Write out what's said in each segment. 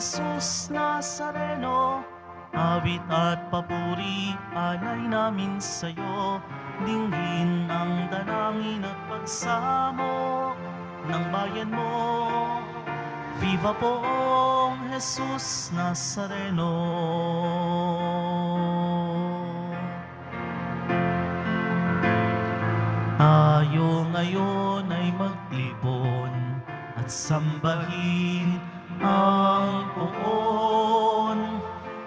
Jesus Nazareno, awit at papuri, alay namin sa'yo. Dinggin ang dalangin at pagsamo ng bayan mo. Viva poong Jesus Nazareno. Tayo ngayon ay magtipon at sambahin ang poon.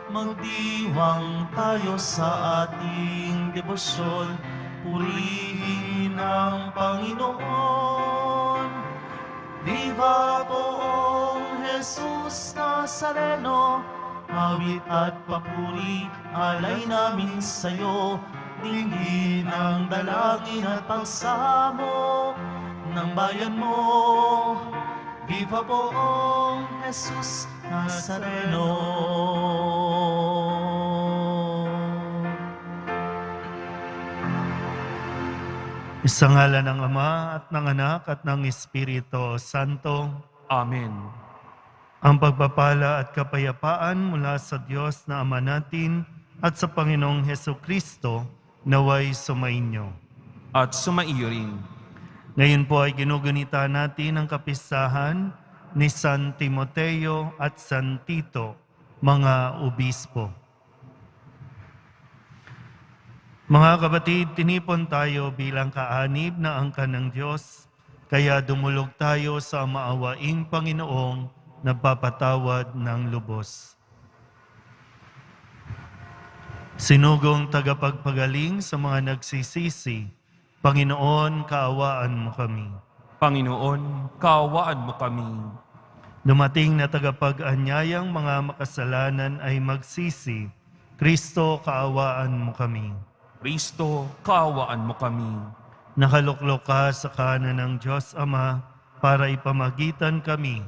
Magdiwang tayo sa ating debosyon, purihin ang Panginoon. Viva poong Jesus Nazareno, awit at papuri, alay namin sa'yo. Dinggin ang dalangin at pagsamo ng bayan mo. Viva poong Jesus Nazareno. Sa ngalan ng Ama at ng Anak at ng Espiritu Santo. Amen. Ang pagpapala at kapayapaan mula sa Diyos na Ama natin at sa Panginoong Hesukristo naway sumainyo. At sumaiyo rin. Ngayon po ay ginugunita natin ang kapistahan ni San Timoteo at San Tito, mga obispo. Mga kapatid, tinipon tayo bilang kaanib na angkan ng Diyos, kaya dumulog tayo sa maawaing Panginoong nagpapatawad ng lubos. Sinugong tagapagpagaling sa mga nagsisisi, Panginoon, kaawaan mo kami. Panginoon, kaawaan mo kami. Dumating na tagapag-anyayang mga makasalanan ay magsisi, Kristo, kaawaan mo kami. Kristo, kaawaan mo kami. Nakaluklok ka sa kanan ng Diyos Ama para ipamagitan kami.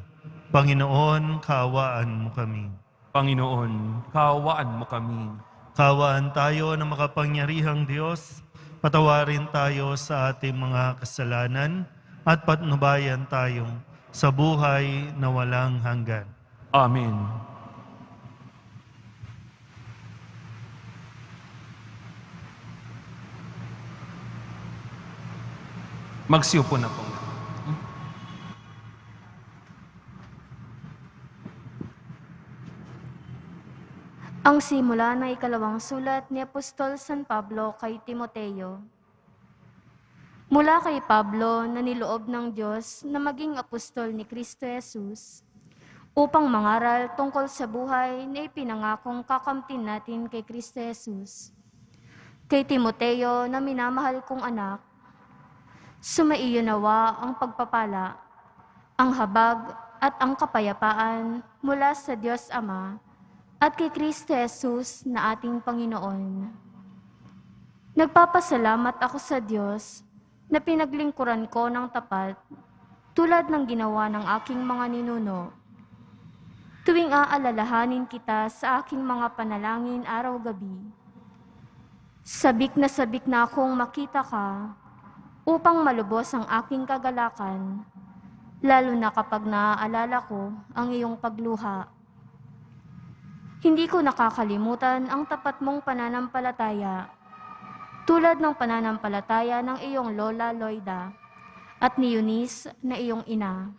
Panginoon, kaawaan mo kami. Panginoon, kaawaan mo kami. Kaawaan tayo ng makapangyarihang Diyos, patawarin tayo sa ating mga kasalanan at patnubayan tayo sa buhay na walang hanggan. Amen. Magsiupo na po. Ang simula na ikalawang sulat ni Apostol San Pablo kay Timoteo. Mula kay Pablo na niloob ng Diyos na maging apostol ni Kristo Jesus, upang mangaral tungkol sa buhay na ipinangakong kakamtin natin kay Kristo Jesus. Kay Timoteo na minamahal kong anak, sumaiyo nawa ang pagpapala, ang habag at ang kapayapaan mula sa Diyos Ama at kay Kristo Jesus na ating Panginoon. Nagpapasalamat ako sa Diyos na pinaglingkuran ko ng tapat tulad ng ginawa ng aking mga ninuno. Tuwing aalalahanin kita sa aking mga panalangin araw-gabi, sabik na akong makita ka upang malubos ang aking kagalakan, lalo na kapag naaalala ko ang iyong pagluha. Hindi ko nakakalimutan ang tapat mong pananampalataya, tulad ng pananampalataya ng iyong Lola Loida at ni Eunice na iyong ina.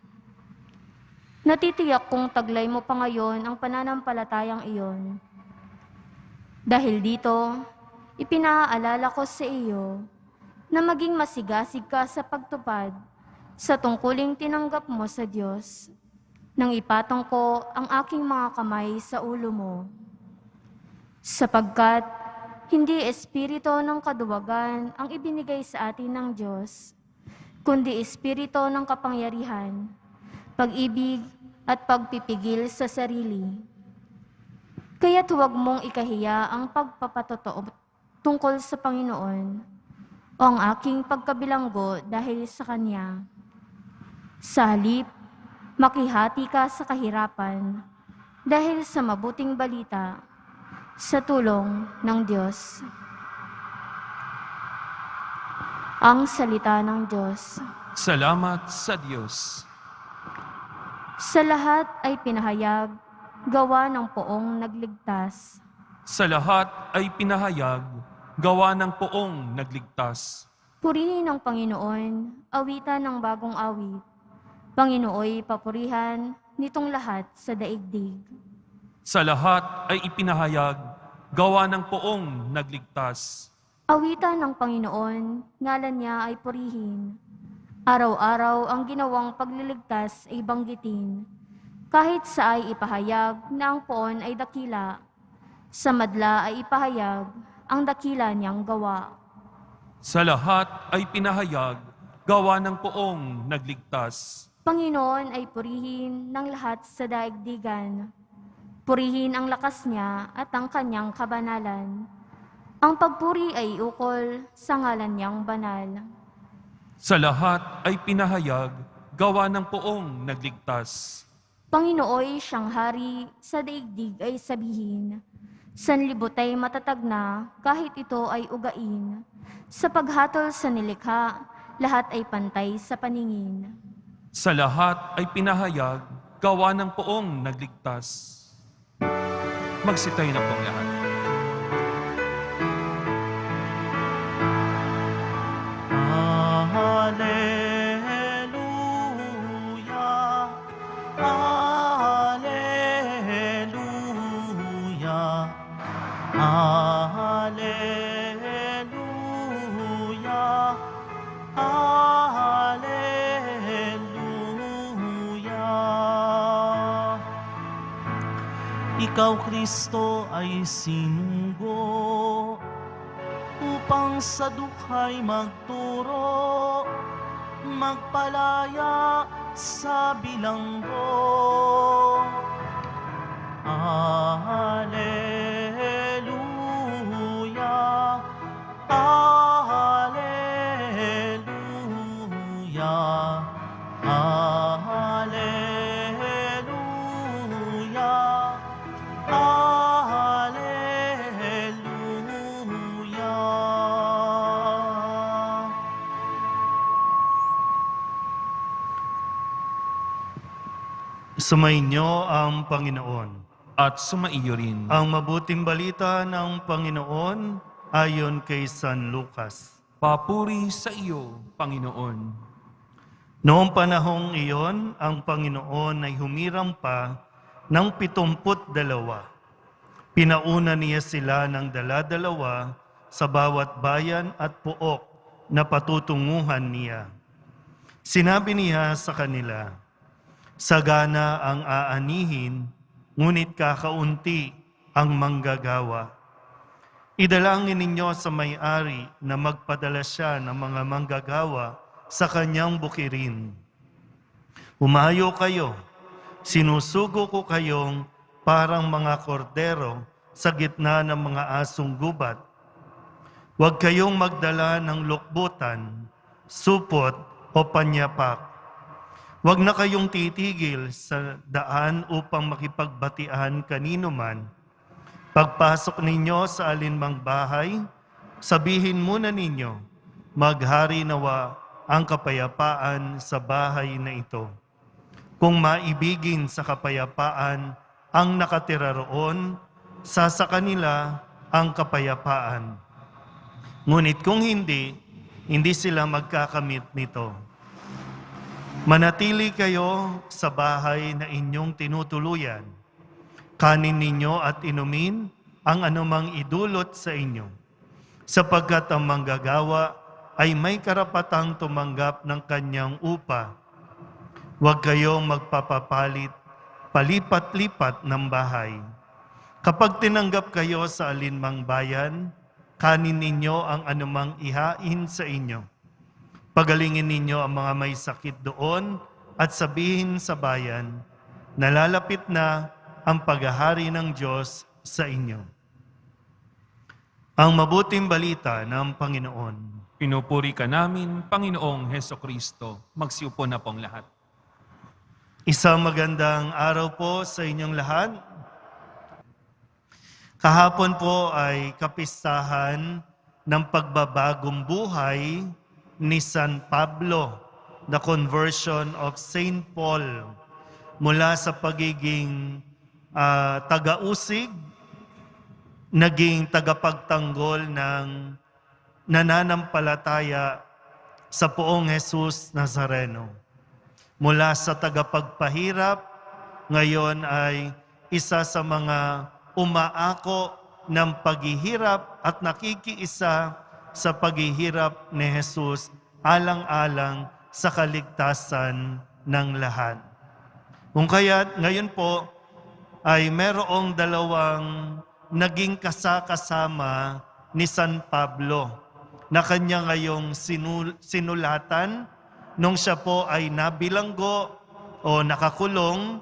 Natitiyak kong taglay mo pa ngayon ang pananampalatayang iyon. Dahil dito, ipinaalala ko sa iyo na maging masigasig ka sa pagtupad sa tungkuling tinanggap mo sa Diyos, nang ipatong ko ang aking mga kamay sa ulo mo. Sapagkat hindi espiritu ng kaduwagan ang ibinigay sa atin ng Diyos, kundi espiritu ng kapangyarihan, pag-ibig at pagpipigil sa sarili. Kaya't huwag mong ikahiya ang pagpapatotoo tungkol sa Panginoon o ang aking pagkabilanggo dahil sa Kanya. Sa halip, makihati ka sa kahirapan dahil sa mabuting balita sa tulong ng Diyos. Ang salita ng Diyos. Salamat sa Diyos. Sa lahat ay pinahayag gawa ng poong nagligtas. Sa lahat ay pinahayag, gawa ng poong nagligtas. Purihin ang Panginoon, awitan ng bagong awit. Panginooy papurihan nitong lahat sa daigdig. Sa lahat ay ipinahayag, gawa ng poong nagligtas. Awitan ng Panginoon, ngalan niya ay purihin. Araw-araw ang ginawang pagliligtas ay banggitin. Kahit sa ay ipahayag na ang poon ay dakila, sa madla ay ipahayag ang dakila niyang gawa. Sa lahat ay pinahayag, gawa ng poong nagligtas. Panginoon ay purihin ng lahat sa daigdigan. Purihin ang lakas niya at ang kanyang kabanalan. Ang pagpuri ay ukol sa ngalan niyang banal. Sa lahat ay pinahayag, gawa ng poong nagligtas. Panginooy siyang hari, sa daigdig ay sabihin. Sanlibot ay matatag na, kahit ito ay ugain. Sa paghatol sa nilikha, lahat ay pantay sa paningin. Sa lahat ay pinahayag, gawa ng poong nagligtas. Magsitayo na pong lahat. Hallelujah, Hallelujah, Hallelujah, Hallelujah. Ikaw, Kristo, ay sinunggo upang sa dukhay magturo, magpalaya sa bilanggo. Alleluia, Alleluia, Alleluia, Alleluia. Sumainyo ang Panginoon. At sumaiyo rin. Ang mabuting balita ng Panginoon ayon kay San Lucas. Papuri sa iyo, Panginoon. Noong panahong iyon, ang Panginoon ay humiram pa ng 72. Pinauna niya sila ng dala-dalawa sa bawat bayan at pook na patutunguhan niya. Sinabi niya sa kanila, sagana ang aanihin, ngunit kakaunti ang manggagawa. Idalangin ninyo sa may-ari na magpadala siya ng mga manggagawa sa kanyang bukirin. Humayo kayo, sinusugo ko kayong parang mga kordero sa gitna ng mga asong gubat. Huwag kayong magdala ng lukbutan, supot o panyapak. Huwag na kayong titigil sa daan upang makipagbatian kanino man. Pagpasok ninyo sa alinmang bahay, sabihin muna ninyo, maghari nawa ang kapayapaan sa bahay na ito. Kung maibigin sa kapayapaan ang nakatira roon, sa kanila ang kapayapaan. Ngunit kung hindi sila magkakamit nito. Manatili kayo sa bahay na inyong tinutuluyan. Kanin ninyo at inumin ang anumang idulot sa inyo, sapagkat ang manggagawa ay may karapatang tumanggap ng kanyang upa. Huwag kayong magpapapalit, palipat-lipat ng bahay. Kapag tinanggap kayo sa alinmang bayan, kanin ninyo ang anumang ihain sa inyo. Pagalingin ninyo ang mga may sakit doon at sabihin sa bayan, nalalapit na ang paghahari ng Diyos sa inyo. Ang mabuting balita ng Panginoon. Pinupuri ka namin, Panginoong Heso Kristo. Magsiupo na pong lahat. Isang magandang araw po sa inyong lahat. Kahapon po ay kapistahan ng pagbabagong buhay ni San Pablo, the conversion of Saint Paul, mula sa pagiging taga-usig, naging tagapagtanggol ng nananampalataya sa Poong Jesus Nazareno. Mula sa tagapagpahirap, ngayon ay isa sa mga umaako ng paghihirap at nakikiisa sa paghihirap ni Jesus alang-alang sa kaligtasan ng lahat. Kung kaya ngayon po ay merong dalawang naging kasama ni San Pablo na kanya ngayong sinulatan nung siya po ay nabilanggo o nakakulong,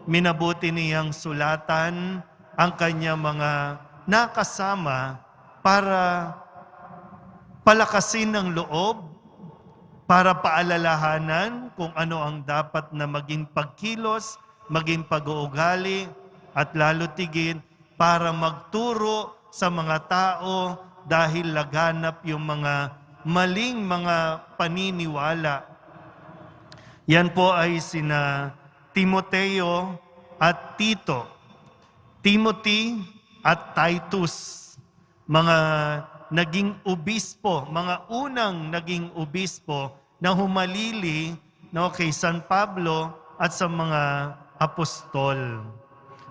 minabuti niyang sulatan ang kanya mga nakasama para palakasin ng loob, para paalalahanan kung ano ang dapat na maging pagkilos, maging pag-uugali, at lalo tigit para magturo sa mga tao dahil laganap yung mga maling mga paniniwala. Yan po ay sina Timoteo at Tito. Timothy at Titus, mga naging obispo, mga unang naging obispo na humalili kay San Pablo at sa mga apostol.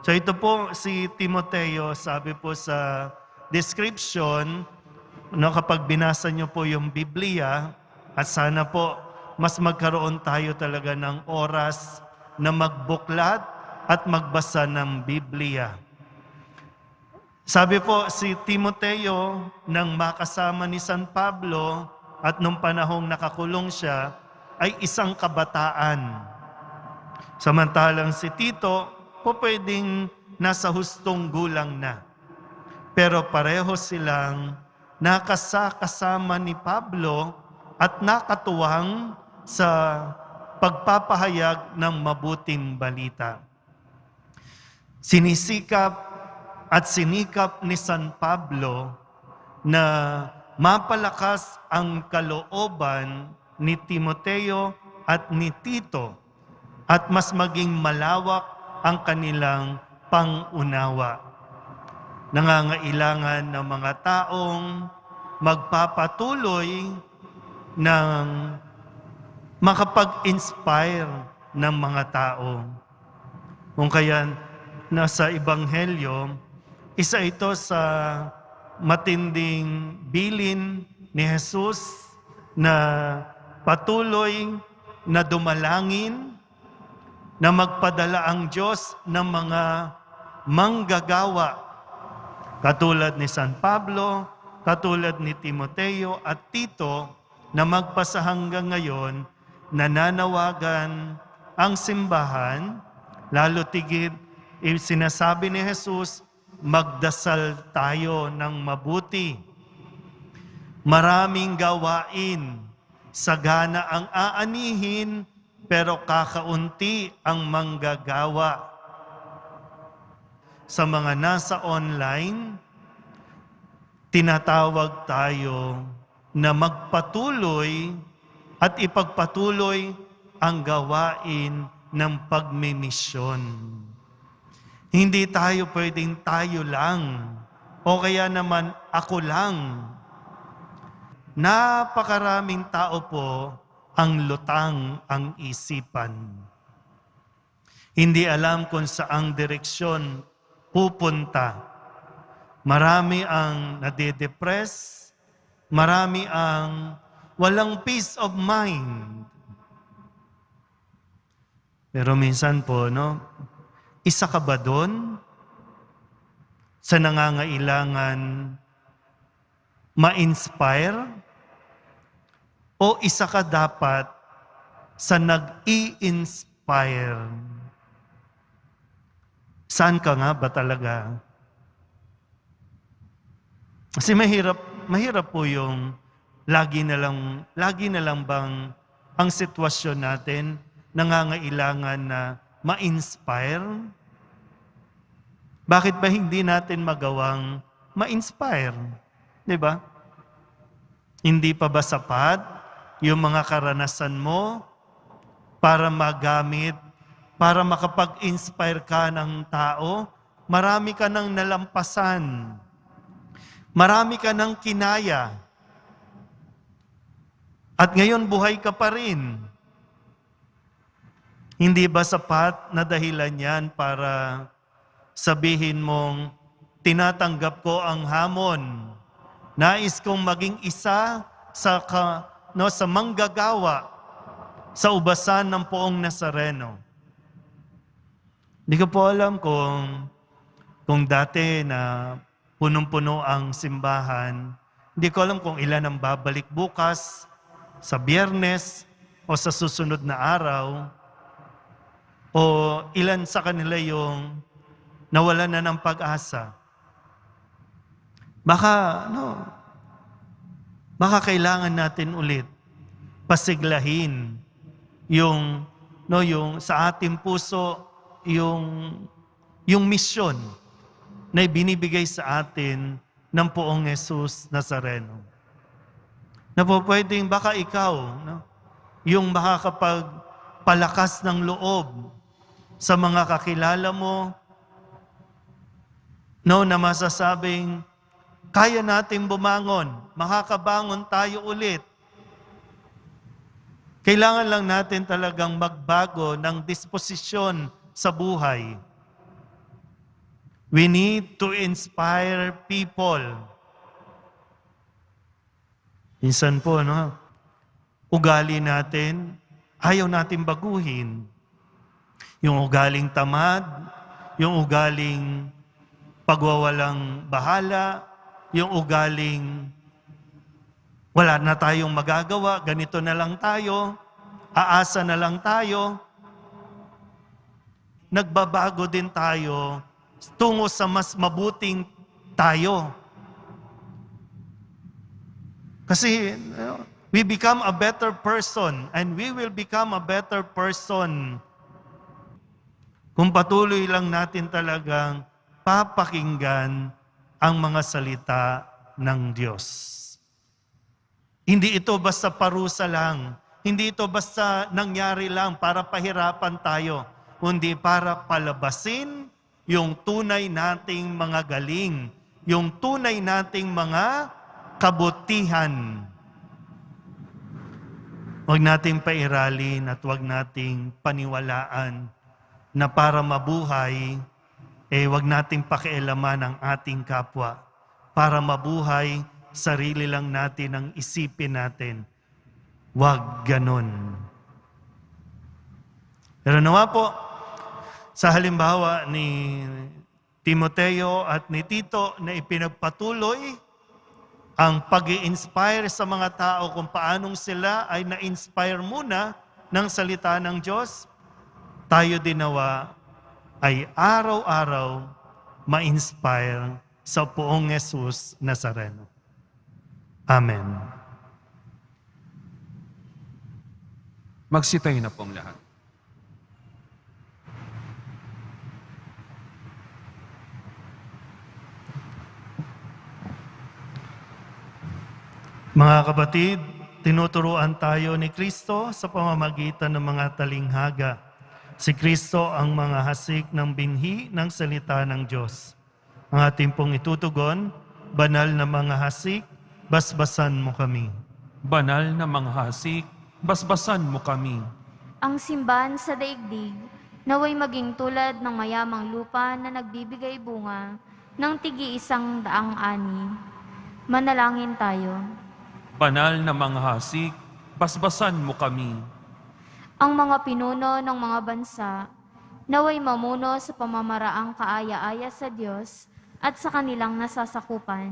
So ito po si Timoteo, sabi po sa description, kapag binasa niyo po yung Biblia, at sana po mas magkaroon tayo talaga ng oras na magbuklat at magbasa ng Biblia. Sabi po si Timoteo nang makasama ni San Pablo at nung panahong nakakulong siya ay isang kabataan. Samantalang si Tito po pwedeng nasa hustong gulang na. Pero pareho silang nakasama ni Pablo at nakatuwang sa pagpapahayag ng mabuting balita. Sinisikap at sinikap ni San Pablo na mapalakas ang kalooban ni Timoteo at ni Tito at mas maging malawak ang kanilang pangunawa. Nangangailangan ng mga taong magpapatuloy ng makapag-inspire ng mga tao. Kung kaya nasa Ebanghelyo, isa ito sa matinding bilin ni Jesus na patuloy na dumalangin na magpadala ang Diyos ng mga manggagawa katulad ni San Pablo, katulad ni Timoteo at Tito na magpasa hanggang ngayon nananawagan ang simbahan, lalo tigit sinasabi ni Jesus, magdasal tayo ng mabuti. Maraming gawain, sagana ang aanihin, pero kakaunti ang manggagawa. Sa mga nasa online, tinatawag tayo na magpatuloy at ipagpatuloy ang gawain ng pagmimisyon. Hindi tayo pwedeng tayo lang o kaya naman ako lang. Napakaraming tao po ang lutang ang isipan. Hindi alam kung saang direksyon pupunta. Marami ang nade-depress, marami ang walang peace of mind. Pero minsan po, isa ka ba doon sa nangangailangan ma-inspire? O isa ka dapat sa nag-i-inspire? Saan ka nga ba talaga? Kasi mahirap po yung lagi na lang bang ang sitwasyon natin nangangailangan na ma-inspire? Bakit ba hindi natin magawang ma-inspire? 'Di ba? Hindi pa ba sapat yung mga karanasan mo para magamit para makapag-inspire ka ng tao. Marami ka nang nalampasan. Marami ka nang kinaya. At ngayon buhay ka pa rin. Hindi ba sapat na dahilan yan para sabihin mong, tinatanggap ko ang hamon. Nais kong maging isa sa manggagawa sa ubasan ng Poong Nazareno. Hindi ko po alam kung dati na punong-puno ang simbahan. Hindi ko alam kung ilan ang babalik bukas, sa Biyernes o sa susunod na araw, o ilan sa kanila yung nawalan na ng pag-asa. Baka kailangan natin ulit pasiglahin yung sa ating puso, yung misyon na binibigay sa atin ng Poong Jesus Nazareno. Na po pwedeng baka ikaw, yung makakapagpalakas ng loob sa mga kakilala mo, na masasabing, kaya nating bumangon, makakabangon tayo ulit. Kailangan lang natin talagang magbago ng disposisyon sa buhay. We need to inspire people. Minsan po, ugali natin, ayaw natin baguhin. Yung ugaling tamad, yung ugaling pagwawalang bahala, yung ugaling wala na tayong magagawa, ganito na lang tayo, aasa na lang tayo. Nagbabago din tayo tungo sa mas mabuting tayo. Kasi we become a better person and we will become a better person kung patuloy lang natin talagang papakinggan ang mga salita ng Diyos. Hindi ito basta parusa lang. Hindi ito basta nangyari lang para pahirapan tayo, kundi para palabasin yung tunay nating mga galing, yung tunay nating mga kabutihan. Huwag nating pairalin at huwag nating paniwalaan na para mabuhay, huwag nating pakialaman ang ating kapwa. Para mabuhay, sarili lang natin ang isipin natin. Huwag ganon. Pero nawa po, sa halimbawa ni Timoteo at ni Tito na ipinagpatuloy ang pag-i-inspire sa mga tao kung paanong sila ay na-inspire muna ng salita ng Diyos, tayo din nawa ay araw-araw ma-inspire sa Poong Jesus Nazareno. Amen. Magsitayo na pong lahat. Mga kapatid, tinuturuan tayo ni Kristo sa pamamagitan ng mga talinghaga. Si Kristo ang mga hasik ng binhi ng salita ng Diyos. Ang ating pong itutugon, banal na mga hasik, basbasan mo kami. Banal na mga hasik, basbasan mo kami. Ang simbahan sa daigdig, naway maging tulad ng mayamang lupa na nagbibigay bunga ng tigi-100 ani. Manalangin tayo. Banal na mga hasik, basbasan mo kami. Ang mga pinuno ng mga bansa, naway mamuno sa pamamaraang kaaya-aya sa Diyos at sa kanilang nasasakupan.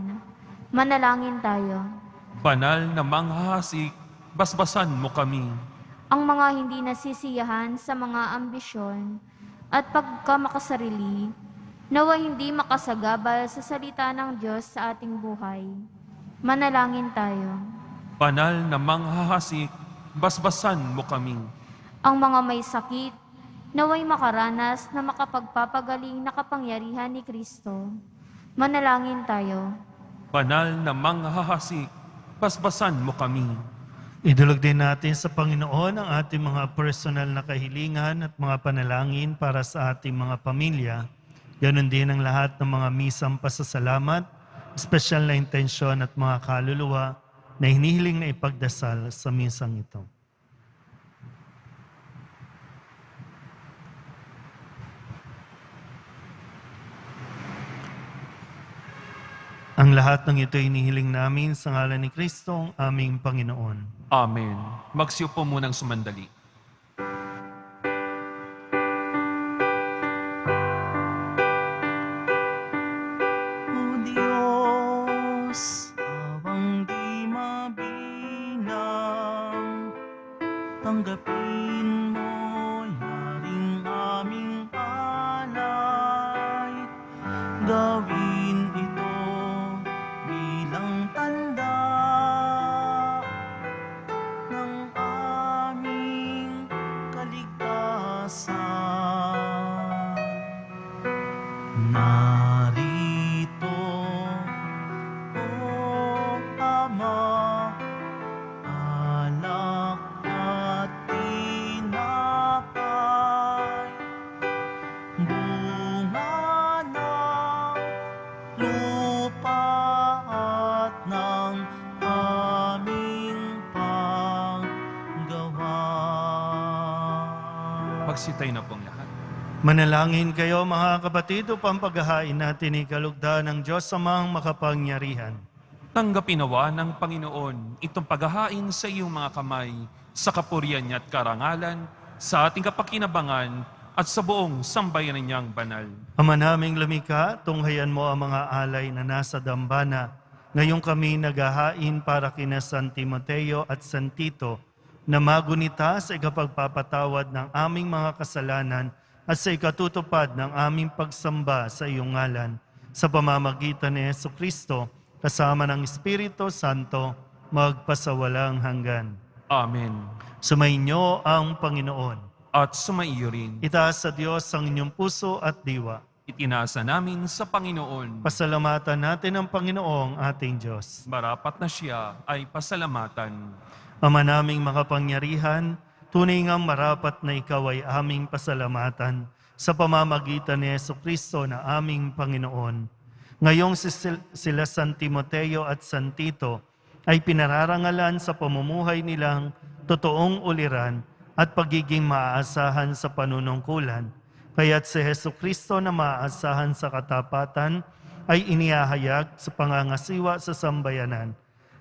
Manalangin tayo. Banal na mga hasik, basbasan mo kami. Ang mga hindi nasisiyahan sa mga ambisyon at pagkamakasarili, naway hindi makasagabal sa salita ng Diyos sa ating buhay. Manalangin tayo. Banal na mga hasik, basbasan mo kami. Ang mga may sakit, naway makaranas na makapagpapagaling na kapangyarihan ni Kristo. Manalangin tayo. Banal na mga hasik, basbasan mo kami. Idulog din natin sa Panginoon ang ating mga personal na kahilingan at mga panalangin para sa ating mga pamilya. Ganon din ang lahat ng mga misang pasasalamat, espesyal na intensyon at mga kaluluwa na hinihiling na ipagdasal sa misang ito. Ang lahat ng ito ay hinihiling namin sa ngalan ni Kristo, ang aming Panginoon. Amen. Magsiupo munang sumandali. O Diyos, awang di mabilang, tanggapin mo yaring aming alay, gawin ito bilang tanda ng aming kaligtasan. Narito, O Ama, alak at tinapay, bunga ng lupa at ng aming paggawa. Magsitay na pong lahat. Manalangin kayo mga kapatid upang paghahain natin ikalugdan ng Diyos amang makapangyarihan. Tanggapin nawa ng Panginoon itong paghahain sa iyong mga kamay, sa kapurihan niya at karangalan, sa ating kapakinabangan at sa buong sambayanan niyang banal. Ama naming lumikha, tunghayan mo ang mga alay na nasa dambana. Ngayong kami naghahain para kina San Timoteo at San Tito na magunita sa ikapagpapatawad ng aming mga kasalanan at sa ikatutupad ng aming pagsamba sa iyong ngalan. Sa pamamagitan ni Jesucristo, kasama ng Espiritu Santo, magpasawalang hanggan. Amen. Sumainyo ang Panginoon. At sumaiyo rin, Itaas sa Diyos ang inyong puso at diwa. itinasa namin sa Panginoon. Pasalamatan natin ang Panginoong ating Diyos. Marapat na siya ay pasalamatan. Ama naming makapangyarihan, tunay ngang marapat na ikaw ay aming pasalamatan sa pamamagitan ni Jesucristo na aming Panginoon. Ngayong sila San Timoteo at San Tito ay pinararangalan sa pamumuhay nilang totoong uliran at pagiging maaasahan sa panunungkulan. Kaya't si Jesucristo na maaasahan sa katapatan ay inihahayag sa pangangasiwa sa sambayanan.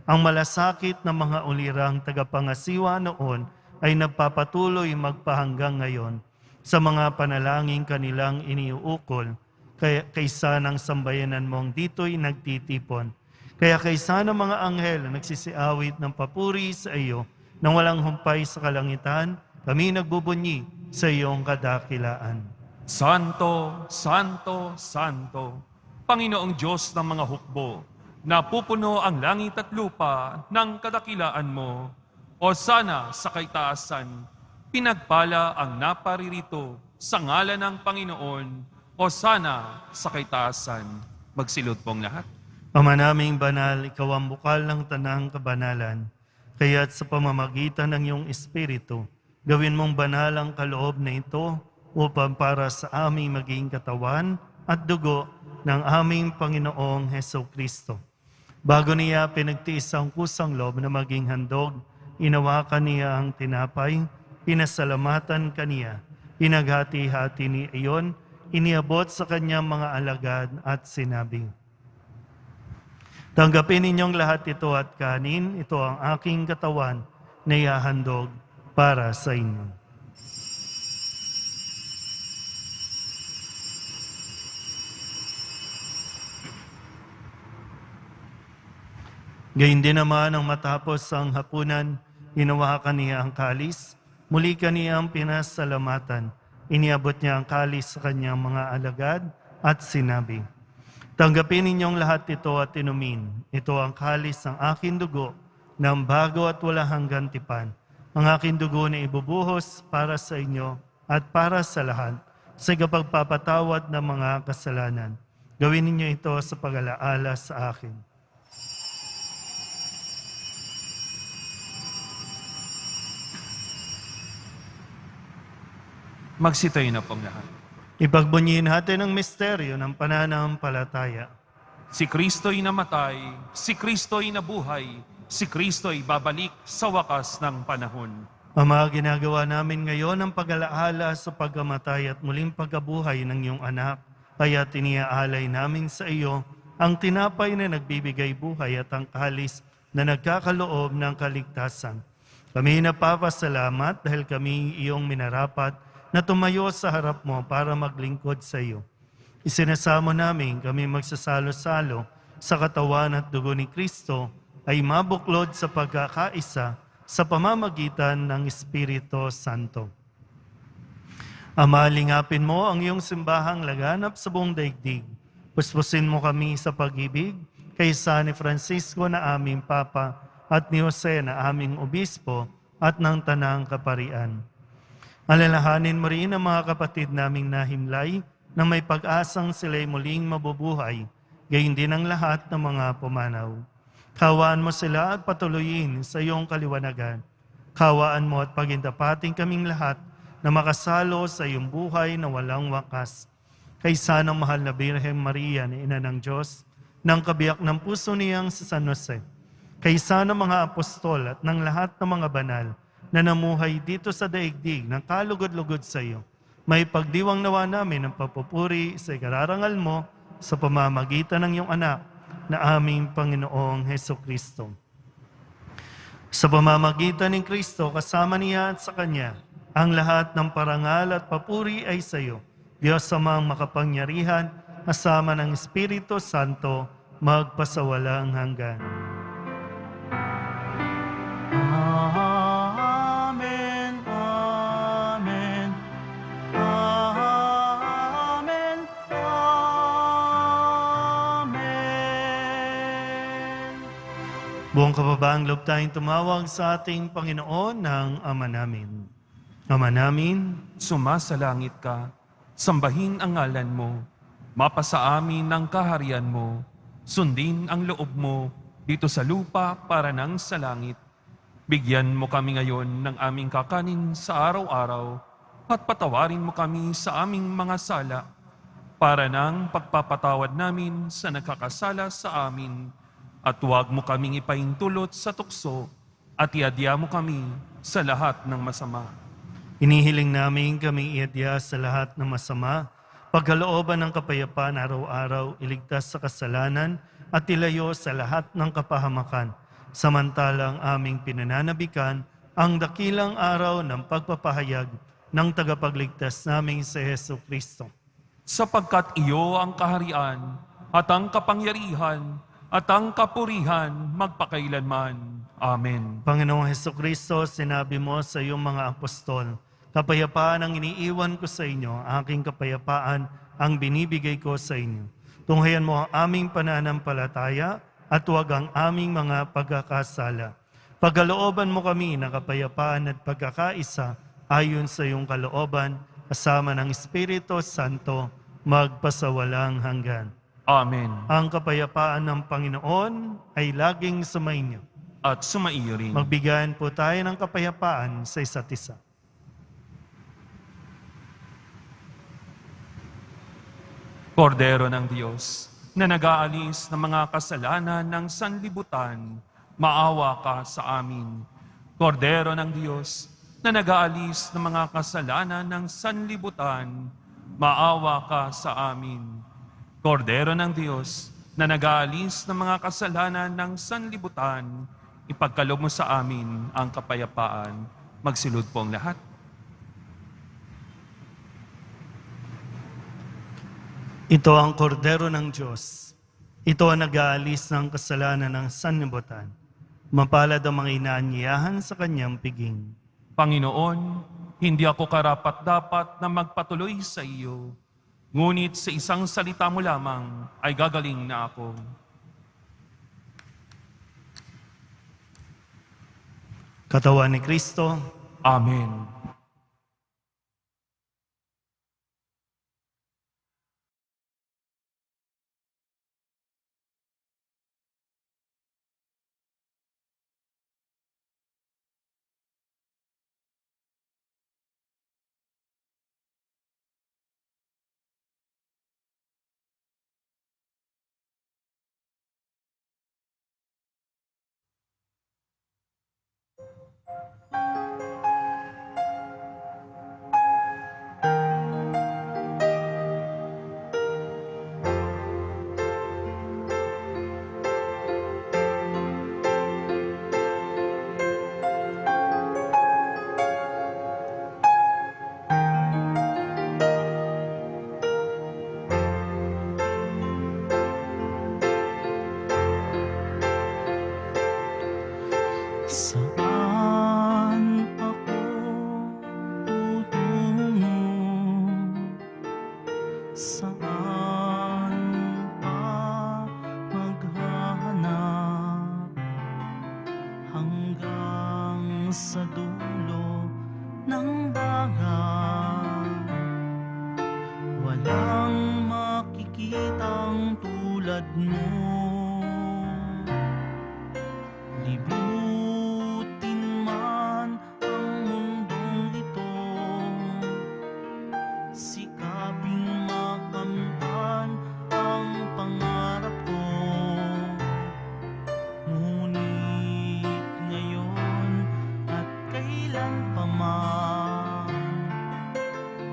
Ang malasakit na mga ulirang tagapangasiwa noon ay nagpapatuloy magpahanggang ngayon sa mga panalangin kanilang iniuukol, kaysa ng sambayanan mong dito'y nagtitipon. Kaya kaysa ng mga anghel na nagsisiawit ng papuri sa iyo nang walang humpay sa kalangitan, kami nagbubunyi sa iyong kadakilaan. Santo, Santo, Santo, Panginoong Diyos ng mga hukbo, napupuno ang langit at lupa ng kadakilaan mo. O sana sa kaitaasan, pinagpala ang naparirito sa ngalan ng Panginoon. O sana sa kaitaasan, magsilod pong lahat. Ama naming banal, ikaw ang bukal ng tanang kabanalan. Kaya't sa pamamagitan ng iyong Espiritu, gawin mong banal ang kaloob na ito upang para sa aming maging katawan at dugo ng aming Panginoong Hesukristo. Bago niya pinagtiis ang kusang loob na maging handog, inawakan niya ang tinapay, pinasalamatan kaniya, pinaghati-hati ni iyon, iniabot sa kanyang mga alagad at sinabi, tanggapin ninyong lahat ito at kanin, ito ang aking katawan na ihahandog para sa inyo. Gayun din naman ang matapos ang hapunan, hinawakan niya ang kalis, muli kaniyang pinasalamatan, iniabot niya ang kalis sa kanyang mga alagad at sinabi, tanggapin ninyong lahat ito at inumin. Ito ang kalis ng aking dugo ng bago at wala hanggang tipan. Ang aking dugo na ibubuhos para sa inyo at para sa lahat sa ikapagpapatawad ng mga kasalanan. Gawin ninyo ito sa pag-alaala sa akin. Magsitayo na pong lahat. Ipagbunyiin natin ang misteryo ng pananampalataya. Si Kristo'y namatay, si Kristo'y nabuhay, si Kristo'y babalik sa wakas ng panahon. Ama, ginagawa namin ngayon ang pag-alaala sa pagkamatay at muling pagkabuhay ng iyong anak. Kaya tiniaalay namin sa iyo ang tinapay na nagbibigay buhay at ang kalis na nagkakaloob ng kaligtasan. Kami napapasalamat dahil kami iyong minarapat na tumayo sa harap mo para maglingkod sa iyo. Isinasamo namin kami magsasalo-salo sa katawan at dugo ni Kristo ay mabuklod sa pagkakaisa sa pamamagitan ng Espiritu Santo. Ama, lingapin mo ang iyong simbahang laganap sa buong daigdig. Puspusin mo kami sa pag-ibig kay San Francisco na aming Papa at ni Jose na aming Obispo at ng Tanang Kaparian. Alalahanin mo rin ang mga kapatid naming nahimlay na may pag-asang sila'y muling mabubuhay, gayon din ang lahat ng mga pumanaw. Kawaan mo sila at patuloyin sa iyong kaliwanagan. Kawaan mo at pagindapating kaming lahat na makasalo sa iyong buhay na walang wakas. Kaysa ng mahal na Birhen Maria na Ina ng Diyos, ng kabiyak ng puso niyang si San Jose, kaysa ng mga apostol at ng lahat ng mga banal na namuhay dito sa daigdig ng kalugod-lugod sa iyo, may pagdiwang nawa namin ang papupuri sa ikararangal mo sa pamamagitan ng iyong anak na aming Panginoong Hesukristo. Sa pamamagitan ng Kristo, kasama niya at sa Kanya, ang lahat ng parangal at papuri ay sa iyo, Diyos amang makapangyarihan, kasama ng Espiritu Santo, magpasawalang hanggan. Amen, amen, amen, amen. Buong kababaang loob tayong tumawag sa ating Panginoon ng Ama namin. Ama namin, Sumasalangit ka, sambahin ang ngalan mo, mapasa amin ang kaharian mo, sundin ang loob mo dito sa lupa para nang sa langit. Bigyan mo kami ngayon ng aming kakanin sa araw-araw at patawarin mo kami sa aming mga sala para nang pagpapatawad namin sa nagkakasala sa amin at huwag mo kaming ipaintulot sa tukso at iadya mo kami sa lahat ng masama. inihiling namin kami iadya sa lahat ng masama, pagkalooban ng kapayapaan araw-araw, iligtas sa kasalanan at ilayo sa lahat ng kapahamakan. Samantalang aming pinananabikan ang dakilang araw ng pagpapahayag ng tagapagligtas naming si Hesu Kristo. Sapagkat iyo ang kaharian at ang kapangyarihan at ang kapurihan magpakailanman. Amen. Panginoong Hesu Kristo, sinabi mo sa iyong mga apostol, kapayapaan ang iniiwan ko sa inyo, aking kapayapaan ang binibigay ko sa inyo. Tunghayan mo ang aming pananampalataya at huwag ang aming mga pagkakasala. Pagkalooban mo kami ng kapayapaan at pagkakaisa ayon sa iyong kalooban, kasama ng Espiritu Santo, magpasawalang hanggan. Amen. Ang kapayapaan ng Panginoon ay laging sumainyo. At sumaiyo rin. Magbigayan po tayo ng kapayapaan sa isa't isa. Kordero ng Diyos, na nag-aalis ng mga kasalanan ng sanlibutan, maawa ka sa amin. Kordero ng Diyos, na nag-aalis ng mga kasalanan ng sanlibutan, maawa ka sa amin. Kordero ng Diyos, na nag-aalis ng mga kasalanan ng sanlibutan, ipagkaloob mo sa amin ang kapayapaan. Magsilod po ang lahat. Ito ang kordero ng Diyos. Ito ang nag-aalis ng kasalanan ng sanlibutan. Mapalad ang mga inaanyayahan sa kanyang piging. Panginoon, hindi ako karapat-dapat na magpatuloy sa iyo. Ngunit sa isang salita mo lamang ay gagaling na ako. Katawan ni Kristo, Amen. Saan pa maghahanap hanggang sa dulo ng dagat? Walang makikitang tulad mo. Libutin man ang mundong ito, sikaping makamtan ang pangarap ko. Ngunit ngayon at kailan pa man,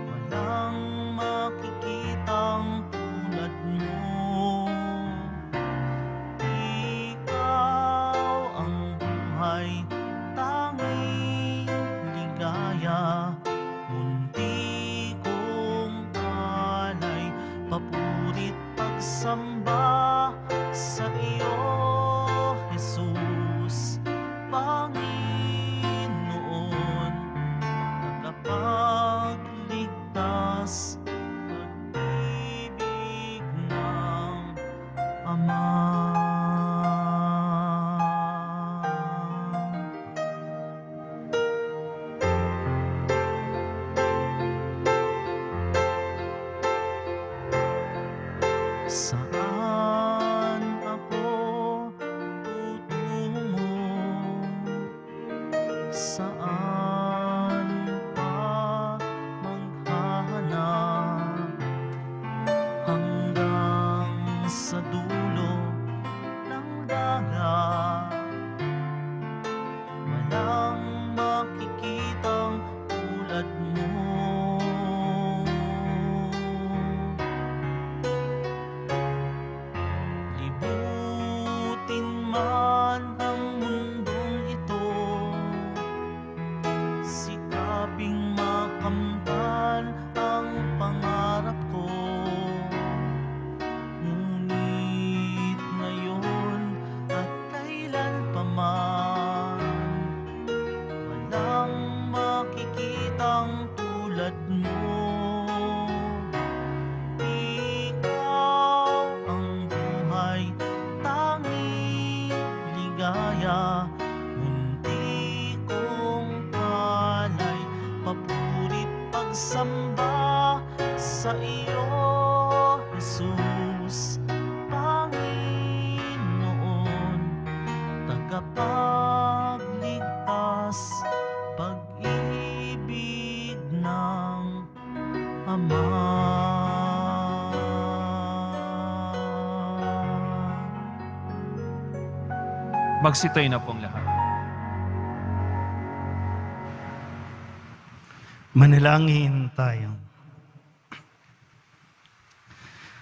walang makikitang tulad mo. Ikaw ang buhay, tanging ligaya, munti kong palay, papurit pagsamba sa iyo, Jesus, Panginoon, tagapagligtas, pag-ibig ng Ama. Saan ako tutungo? Saan pa maghahanap hanggang sa dulo ng dagat? Walang makikitang tulad mo. Libutin man ang mundong ito, sikaping makamtan ang pangarap ko. Ngunit ngayon at kailan pa man, walang makikitang tulad mo. Ikaw ang buhay, tanging ligaya, munti kong palay, papurit pagsamba sa iyo, Jesus, Panginoon, tagapagligtas, pag-ibig ng Ama. Magsitayo na pong lahat. Manalangin tayo.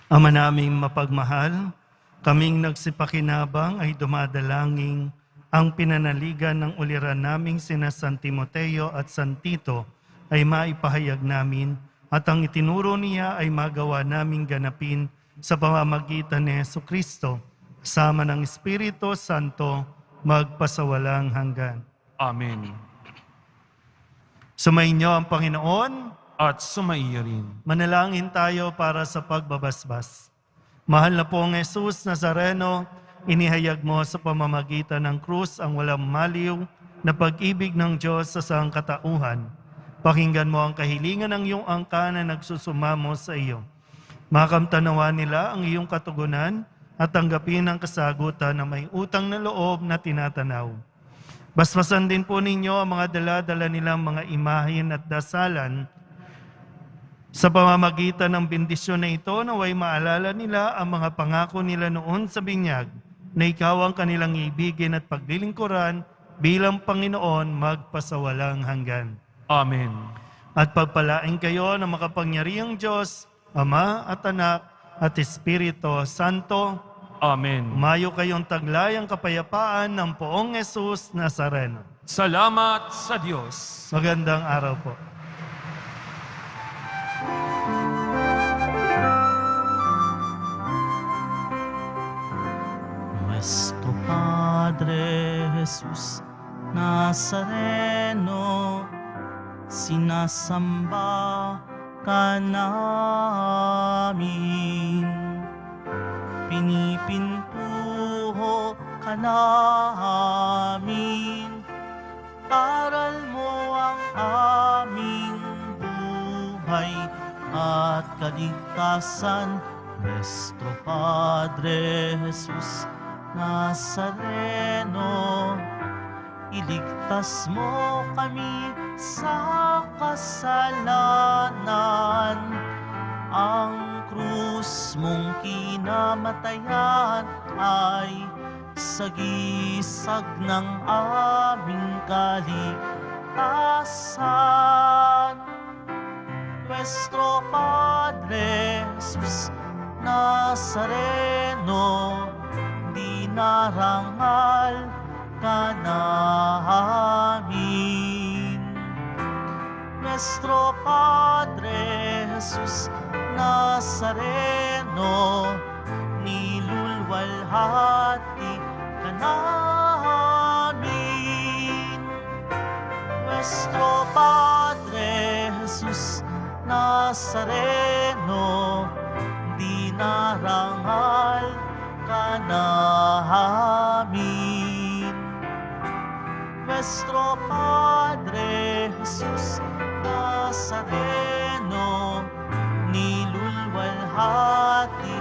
Ama naming mapagmahal, kaming nagsipakinabang ay dumadalangin ang pinanaligan ng uliran naming sina San Timoteo at San Tito ay maipahayag namin at ang itinuro niya ay magawa naming ganapin sa pamamagitan ni Jesucristo, kasama ng Espiritu Santo, magpasawalang hanggan. Amen. Sumainyo ang Panginoon. At sumaiyo rin. Manalangin tayo para sa pagbabasbas. Mahal na pong Jesus Nazareno, inihayag mo sa pamamagitan ng krus ang walang maliw na pag-ibig ng Diyos sa sangkatauhan. Pakinggan mo ang kahilingan ng iyong angka na nagsusumamo sa iyo. Makamtanawa nila ang iyong katugunan at tanggapin ang kasagutan na may utang na loob na tinatanaw. Basbasan din po ninyo ang mga dala-dala nilang mga imahen at dasalan. Sa pamamagitan ng bendisyon na ito, naway maalala nila ang mga pangako nila noon sa binyag, na ikaw ang kanilang ibigin at paglilingkuran bilang Panginoon magpasawalang hanggan. Amen. At pagpalain kayo ng makapangyarihang Diyos, Ama at Anak at Espiritu Santo. Amen. Umayo kayong taglay ang kapayapaan ng Poong Jesus Nazareno. Salamat sa Diyos. Magandang araw po. Nuestro Padre Jesus Nazareno, sinasamba ka namin. Pinipintuho ka namin. Aral mo ang aming buhay at kaligtasan, Nuestro Padre Jesus Nazareno. Iligtas mo kami sa kasalanan. Ang krus mong kinamatayan ay sagisag ng aming kaligtasan. Nuestro Padre Jesus Nazareno, dinarangal ka namin. Nuestro Padre Jesus Nazareno, nilulwalhati ka namin. Nuestro Padre Jesus Nazareno, dinarangal ka namin. Nuestro Padre Jesus Nazareno, nilulwalhati